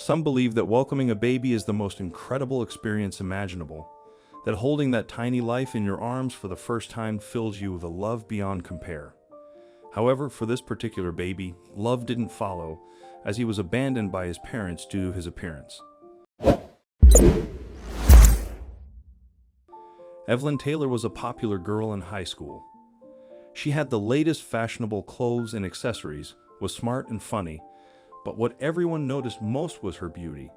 Some believe that welcoming a baby is the most incredible experience imaginable, that holding that tiny life in your arms for the first time fills you with a love beyond compare. However, for this particular baby, love didn't follow, as he was abandoned by his parents due to his appearance. Evelyn Taylor was a popular girl in high school. She had the latest fashionable clothes and accessories, was smart and funny, but what everyone noticed most was her beauty.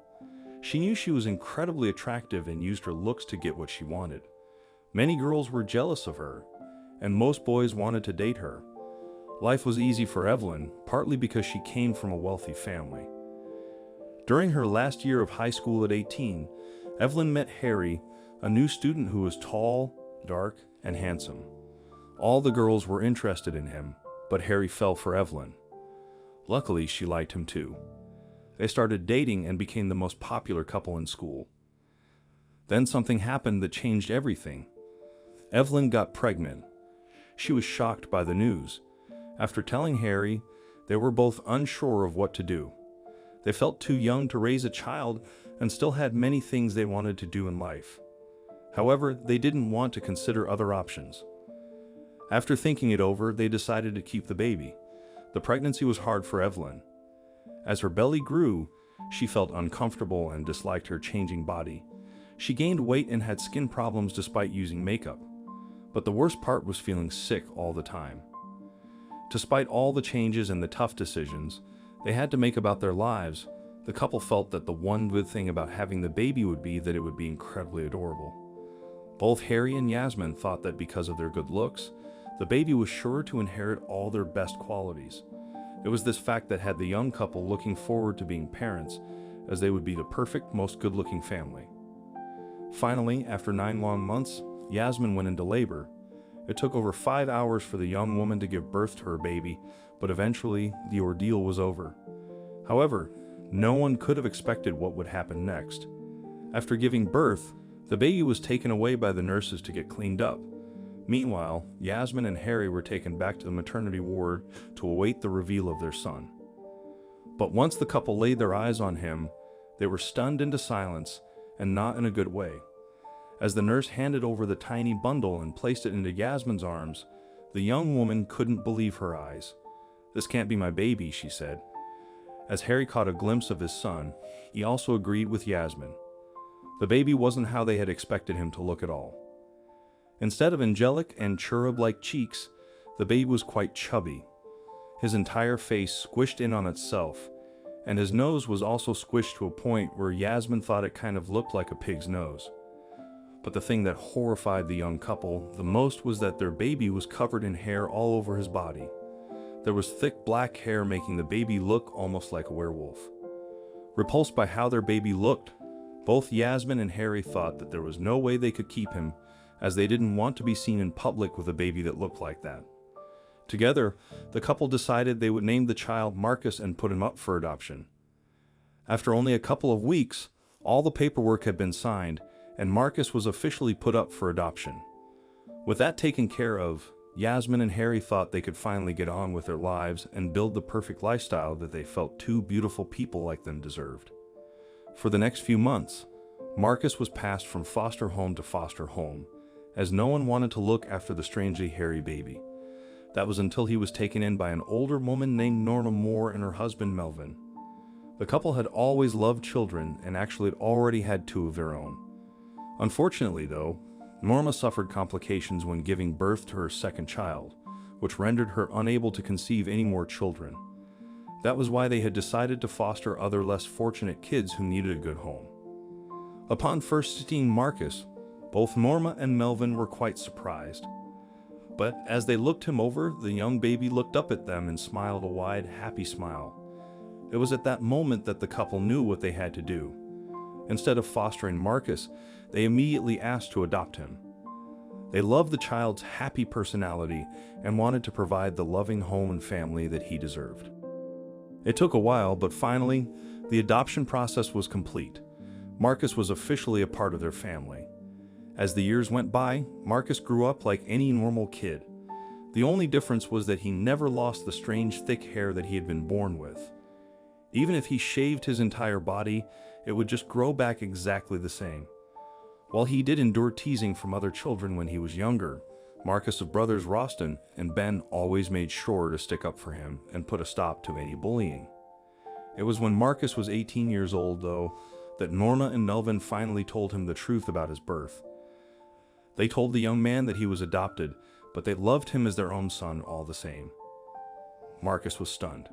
She knew she was incredibly attractive and used her looks to get what she wanted. Many girls were jealous of her, and most boys wanted to date her. Life was easy for Evelyn, partly because she came from a wealthy family. During her last year of high school at 18, Evelyn met Harry, a new student who was tall, dark, and handsome. All the girls were interested in him, but Harry fell for Evelyn. Luckily, she liked him too. They started dating and became the most popular couple in school. Then something happened that changed everything. Evelyn got pregnant. She was shocked by the news. After telling Harry, they were both unsure of what to do. They felt too young to raise a child and still had many things they wanted to do in life. However, they didn't want to consider other options. After thinking it over, they decided to keep the baby. The pregnancy was hard for Evelyn. As her belly grew, she felt uncomfortable and disliked her changing body. She gained weight and had skin problems despite using makeup. But the worst part was feeling sick all the time. Despite all the changes and the tough decisions they had to make about their lives, the couple felt that the one good thing about having the baby would be that it would be incredibly adorable. Both Harry and Yasmin thought that because of their good looks, the baby was sure to inherit all their best qualities. It was this fact that had the young couple looking forward to being parents, as they would be the perfect, most good-looking family. Finally, after 9 long months, Yasmin went into labor. It took over 5 hours for the young woman to give birth to her baby, but eventually, the ordeal was over. However, no one could have expected what would happen next. After giving birth, the baby was taken away by the nurses to get cleaned up. Meanwhile, Yasmin and Harry were taken back to the maternity ward to await the reveal of their son. But once the couple laid their eyes on him, they were stunned into silence, and not in a good way. As the nurse handed over the tiny bundle and placed it into Yasmin's arms, the young woman couldn't believe her eyes. "This can't be my baby," she said. As Harry caught a glimpse of his son, he also agreed with Yasmin. The baby wasn't how they had expected him to look at all. Instead of angelic and cherub-like cheeks, the baby was quite chubby. His entire face squished in on itself, and his nose was also squished to a point where Yasmin thought it kind of looked like a pig's nose. But the thing that horrified the young couple the most was that their baby was covered in hair all over his body. There was thick black hair making the baby look almost like a werewolf. Repulsed by how their baby looked, both Yasmin and Harry thought that there was no way they could keep him, as they didn't want to be seen in public with a baby that looked like that. Together, the couple decided they would name the child Marcus and put him up for adoption. After only a couple of weeks, all the paperwork had been signed, and Marcus was officially put up for adoption. With that taken care of, Yasmin and Harry thought they could finally get on with their lives and build the perfect lifestyle that they felt two beautiful people like them deserved. For the next few months, Marcus was passed from foster home to foster home, as no one wanted to look after the strangely hairy baby. That was until he was taken in by an older woman named Norma Moore and her husband Melvin. The couple had always loved children and actually had already had 2 of their own. Unfortunately, though, Norma suffered complications when giving birth to her second child, which rendered her unable to conceive any more children. That was why they had decided to foster other less fortunate kids who needed a good home. Upon first seeing Marcus, both Norma and Melvin were quite surprised. But as they looked him over, the young baby looked up at them and smiled a wide, happy smile. It was at that moment that the couple knew what they had to do. Instead of fostering Marcus, they immediately asked to adopt him. They loved the child's happy personality and wanted to provide the loving home and family that he deserved. It took a while, but finally, the adoption process was complete. Marcus was officially a part of their family. As the years went by, Marcus grew up like any normal kid. The only difference was that he never lost the strange thick hair that he had been born with. Even if he shaved his entire body, it would just grow back exactly the same. While he did endure teasing from other children when he was younger, Marcus' brothers Roston and Ben always made sure to stick up for him and put a stop to any bullying. It was when Marcus was 18 years old, though, that Norma and Melvin finally told him the truth about his birth. They told the young man that he was adopted, but they loved him as their own son all the same. Marcus was stunned.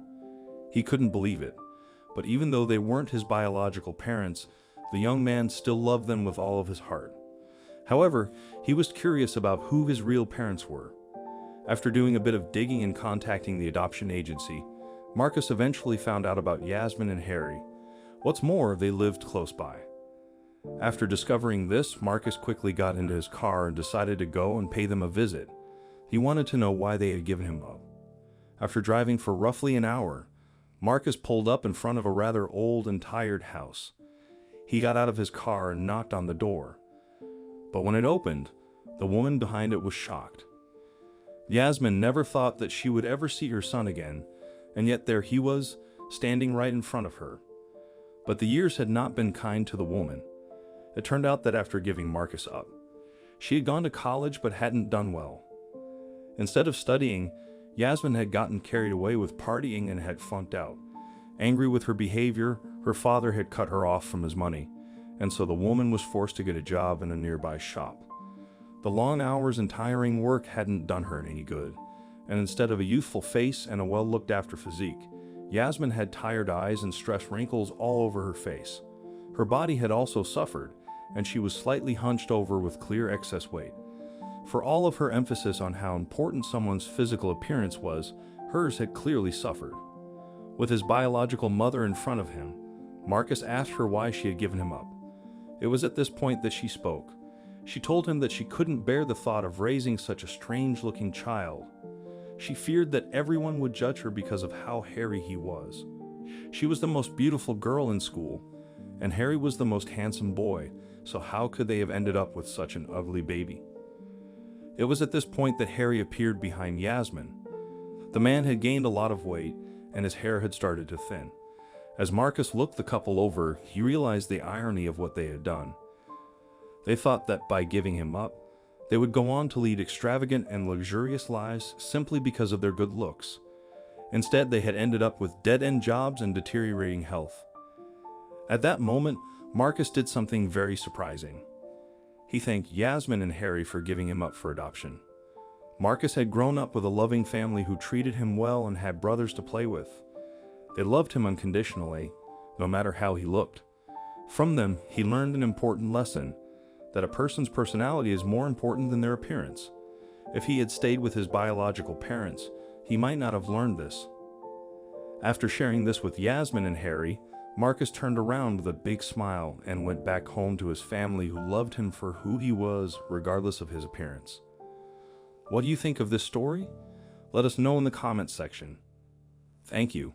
He couldn't believe it, but even though they weren't his biological parents, the young man still loved them with all of his heart. However, he was curious about who his real parents were. After doing a bit of digging and contacting the adoption agency, Marcus eventually found out about Yasmin and Harry. What's more, they lived close by. After discovering this, Marcus quickly got into his car and decided to go and pay them a visit. He wanted to know why they had given him up. After driving for roughly an hour, Marcus pulled up in front of a rather old and tired house. He got out of his car and knocked on the door. But when it opened, the woman behind it was shocked. Yasmin never thought that she would ever see her son again, and yet there he was, standing right in front of her. But the years had not been kind to the woman. It turned out that after giving Marcus up, she had gone to college but hadn't done well. Instead of studying, Yasmin had gotten carried away with partying and had flunked out. Angry with her behavior, her father had cut her off from his money, and so the woman was forced to get a job in a nearby shop. The long hours and tiring work hadn't done her any good, and instead of a youthful face and a well-looked-after physique, Yasmin had tired eyes and stress wrinkles all over her face. Her body had also suffered, and she was slightly hunched over with clear excess weight. For all of her emphasis on how important someone's physical appearance was, hers had clearly suffered. With his biological mother in front of him, Marcus asked her why she had given him up. It was at this point that she spoke. She told him that she couldn't bear the thought of raising such a strange-looking child. She feared that everyone would judge her because of how hairy he was. She was the most beautiful girl in school, and Harry was the most handsome boy, so how could they have ended up with such an ugly baby? It was at this point that Harry appeared behind Yasmin. The man had gained a lot of weight, and his hair had started to thin. As Marcus looked the couple over, he realized the irony of what they had done. They thought that by giving him up, they would go on to lead extravagant and luxurious lives simply because of their good looks. Instead, they had ended up with dead-end jobs and deteriorating health. At that moment, Marcus did something very surprising. He thanked Yasmin and Harry for giving him up for adoption. Marcus had grown up with a loving family who treated him well and had brothers to play with. They loved him unconditionally, no matter how he looked. From them, he learned an important lesson, that a person's personality is more important than their appearance. If he had stayed with his biological parents, he might not have learned this. After sharing this with Yasmin and Harry, Marcus turned around with a big smile and went back home to his family who loved him for who he was, regardless of his appearance. What do you think of this story? Let us know in the comments section. Thank you.